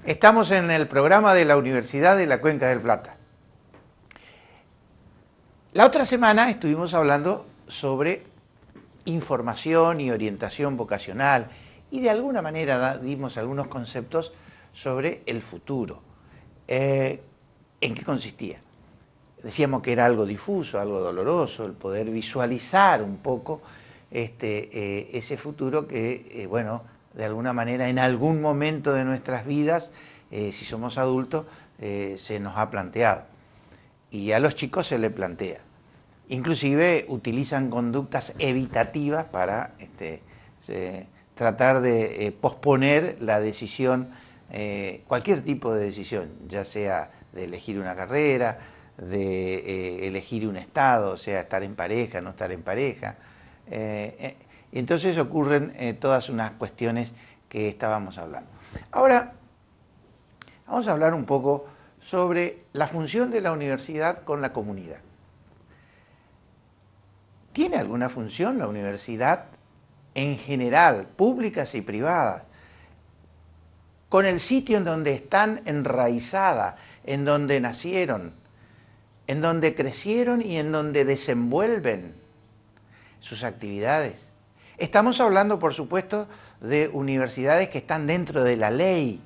Estamos en el programa de la Universidad de la Cuenca del Plata. La otra semana estuvimos hablando sobre información y orientación vocacional y de alguna manera dimos algunos conceptos sobre el futuro. ¿En qué consistía? Decíamos que era algo difuso, algo doloroso, el poder visualizar un poco ese futuro que, bueno, de alguna manera en algún momento de nuestras vidas, si somos adultos, se nos ha planteado. Y a los chicos se les plantea. Inclusive utilizan conductas evitativas para tratar de posponer la decisión, cualquier tipo de decisión, ya sea de elegir una carrera, de elegir un estado, o sea, estar en pareja, no estar en pareja. Entonces ocurren todas unas cuestiones que estábamos hablando. Ahora, vamos a hablar un poco sobre la función de la universidad con la comunidad. ¿Tiene alguna función la universidad en general, públicas y privadas, con el sitio en donde están enraizadas, en donde nacieron, en donde crecieron y en donde desenvuelven sus actividades? Estamos hablando, por supuesto, de universidades que están dentro de la ley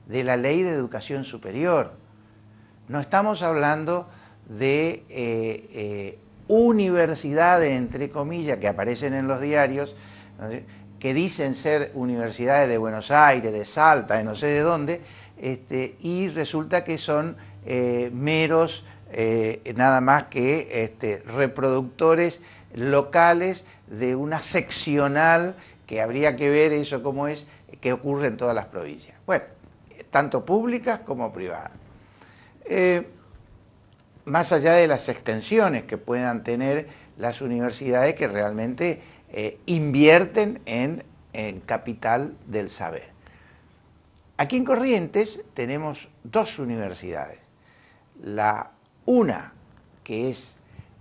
de educación superior. No estamos hablando de universidades, entre comillas, que aparecen en los diarios, que dicen ser universidades de Buenos Aires, de Salta, de no sé de dónde, y resulta que son meros, nada más que reproductores locales de una seccional que habría que ver eso cómo es, que ocurre en todas las provincias. Bueno, tanto públicas como privadas. Más allá de las extensiones que puedan tener las universidades que realmente invierten en capital del saber. Aquí en Corrientes tenemos dos universidades. Una que es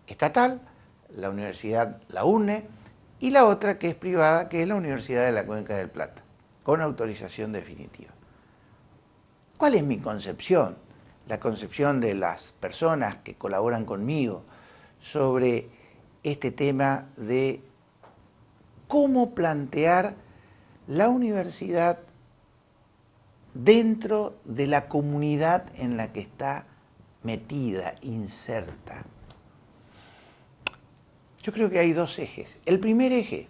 estatal, la Universidad La UNE, y la otra que es privada, que es la Universidad de la Cuenca del Plata, con autorización definitiva. ¿Cuál es mi concepción? La concepción de las personas que colaboran conmigo sobre este tema de cómo plantear la universidad dentro de la comunidad en la que está metida, inserta. Yo creo que hay dos ejes. El primer eje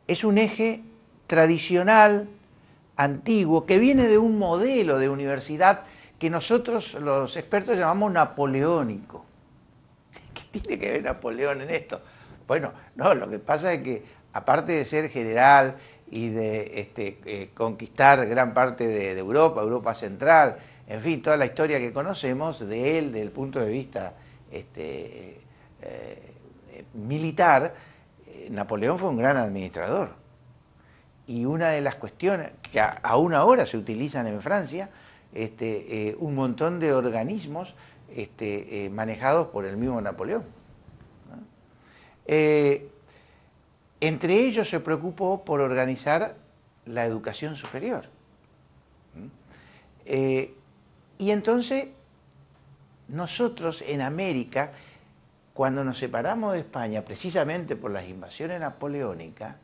es un eje tradicional, antiguo, que viene de un modelo de universidad que nosotros los expertos llamamos napoleónico. ¿Qué tiene que ver Napoleón en esto? Bueno, no, lo que pasa es que aparte de ser general y de conquistar gran parte de Europa, Europa Central, en fin, toda la historia que conocemos de él desde el punto de vista militar, Napoleón fue un gran administrador. Y una de las cuestiones que aún ahora se utilizan en Francia, un montón de organismos manejados por el mismo Napoleón. Entre ellos se preocupó por organizar la educación superior. Y entonces nosotros en América, cuando nos separamos de España, precisamente por las invasiones napoleónicas,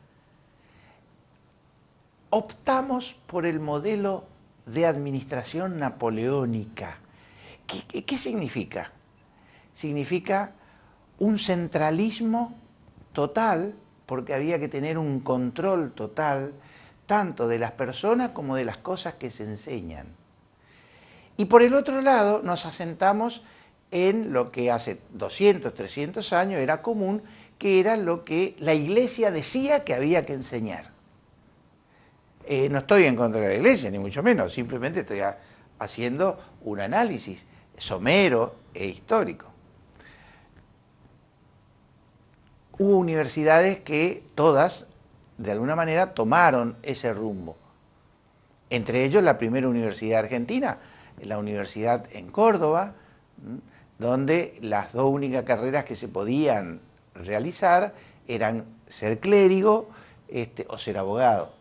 optamos por el modelo de administración napoleónica. ¿Qué significa? Significa un centralismo total, porque había que tener un control total, tanto de las personas como de las cosas que se enseñan. Y por el otro lado, nos asentamos en lo que hace 200, 300 años era común, que era lo que la Iglesia decía que había que enseñar. No estoy en contra de la Iglesia, ni mucho menos, simplemente estoy haciendo un análisis somero e histórico. Hubo universidades que todas, de alguna manera, tomaron ese rumbo. Entre ellos la primera universidad argentina, la universidad en Córdoba, donde las dos únicas carreras que se podían realizar eran ser clérigo o ser abogado.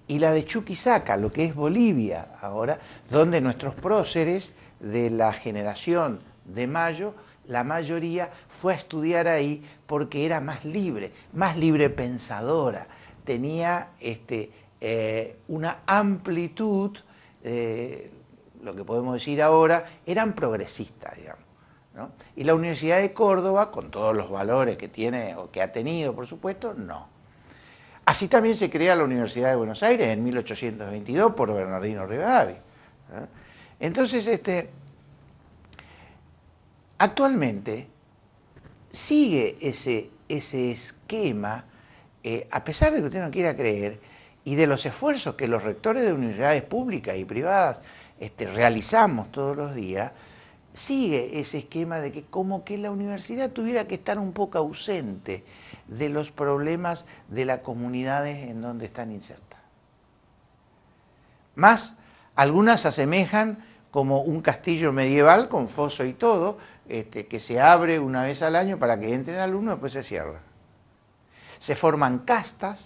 y la de Chuquisaca, lo que es Bolivia ahora, donde nuestros próceres de la generación de Mayo, la mayoría fue a estudiar ahí porque era más libre pensadora, tenía una amplitud, lo que podemos decir ahora, eran progresistas, digamos, ¿no? Y la Universidad de Córdoba, con todos los valores que tiene o que ha tenido, por supuesto, no. Así también se crea la Universidad de Buenos Aires en 1822 por Bernardino Rivadavia, ¿no? Entonces, actualmente sigue ese esquema, a pesar de que usted no quiera creer, y de los esfuerzos que los rectores de universidades públicas y privadas realizamos todos los días, sigue ese esquema de que como que la universidad tuviera que estar un poco ausente de los problemas de las comunidades en donde están insertas. Más, algunas se asemejan como un castillo medieval con foso y todo, que se abre una vez al año para que entren alumnos y después se cierra. Se forman castas,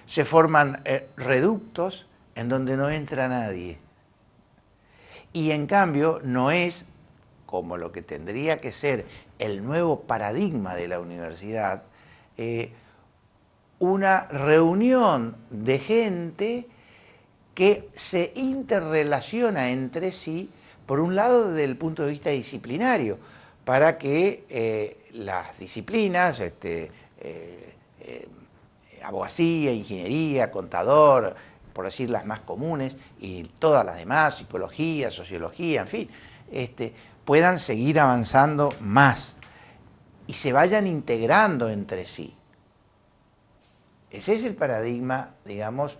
se forman reductos en donde no entra nadie. Y en cambio no es como lo que tendría que ser el nuevo paradigma de la universidad, una reunión de gente que se interrelaciona entre sí, por un lado desde el punto de vista disciplinario, para que las disciplinas, abogacía, ingeniería, contador, por decir las más comunes, y todas las demás, psicología, sociología, en fin, puedan seguir avanzando más y se vayan integrando entre sí. Ese es el paradigma, digamos,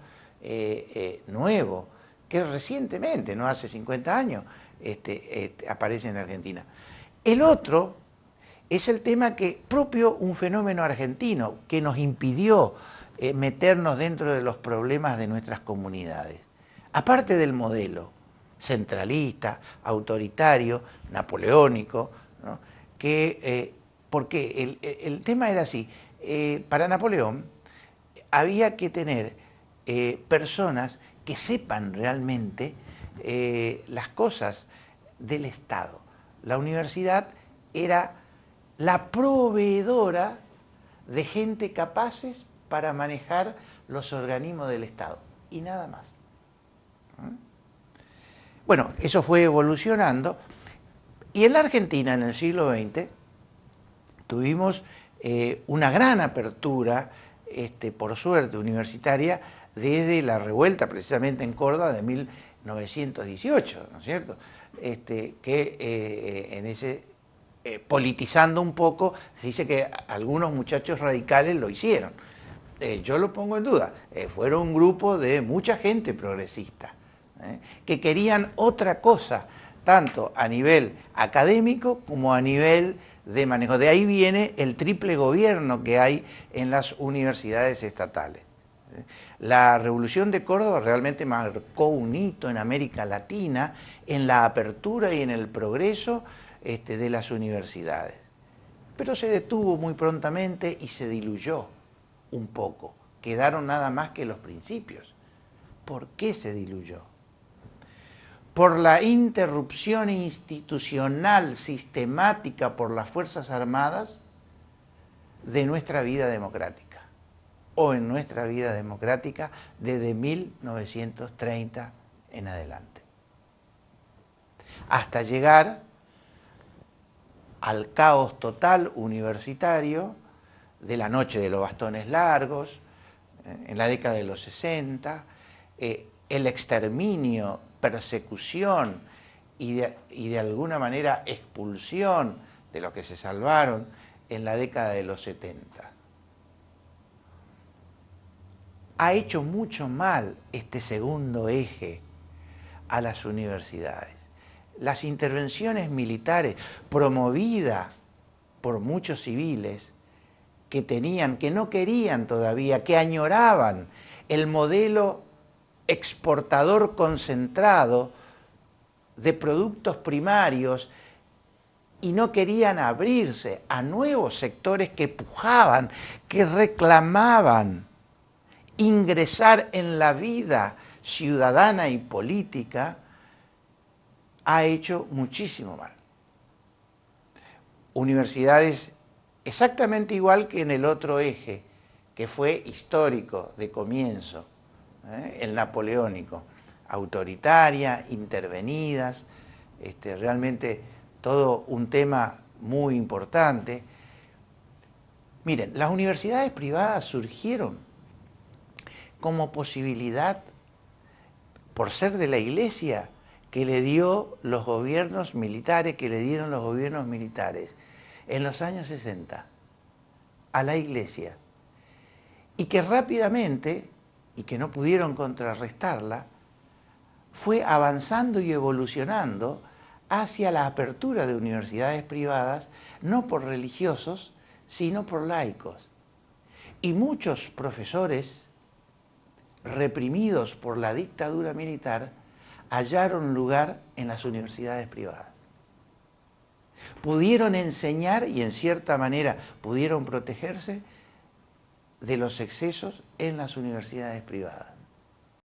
nuevo, que recientemente, no hace 50 años, aparece en Argentina. El otro es el tema que propio un fenómeno argentino que nos impidió meternos dentro de los problemas de nuestras comunidades. Aparte del modelo centralista, autoritario, napoleónico, ¿no? Porque el tema era así, para Napoleón había que tener personas que sepan realmente las cosas del Estado. La universidad era la proveedora de gente capaces para manejar los organismos del Estado y nada más. Bueno, eso fue evolucionando y en la Argentina en el siglo XX tuvimos una gran apertura, por suerte universitaria, desde la revuelta precisamente en Córdoba de 1918, ¿no es cierto? En ese politizando un poco, se dice que algunos muchachos radicales lo hicieron. Yo lo pongo en duda. Fueron un grupo de mucha gente progresista, que querían otra cosa, tanto a nivel académico como a nivel de manejo. De ahí viene el triple gobierno que hay en las universidades estatales. La Revolución de Córdoba realmente marcó un hito en América Latina en la apertura y en el progreso de las universidades. Pero se detuvo muy prontamente y se diluyó un poco. Quedaron nada más que los principios. ¿Por qué se diluyó? Por la interrupción institucional sistemática por las Fuerzas Armadas de nuestra vida democrática, o en nuestra vida democrática desde 1930 en adelante, hasta llegar al caos total universitario de la noche de los bastones largos, en la década de los 60, el exterminio, persecución y de alguna manera expulsión de los que se salvaron en la década de los 70. Ha hecho mucho mal este segundo eje a las universidades. Las intervenciones militares promovidas por muchos civiles que no querían todavía, que añoraban el modelo exportador concentrado de productos primarios y no querían abrirse a nuevos sectores que pujaban, que reclamaban ingresar en la vida ciudadana y política, ha hecho muchísimo mal. Universidades exactamente igual que en el otro eje, que fue histórico de comienzo, el napoleónico, autoritaria, intervenidas, realmente todo un tema muy importante. Miren, las universidades privadas surgieron como posibilidad, por ser de la Iglesia, que le dio los gobiernos militares, que le dieron los gobiernos militares en los años 60 a la Iglesia, y que rápidamente, y que no pudieron contrarrestarla, fue avanzando y evolucionando hacia la apertura de universidades privadas, no por religiosos, sino por laicos. Y muchos profesores, reprimidos por la dictadura militar, hallaron lugar en las universidades privadas. Pudieron enseñar y en cierta manera pudieron protegerse de los excesos en las universidades privadas.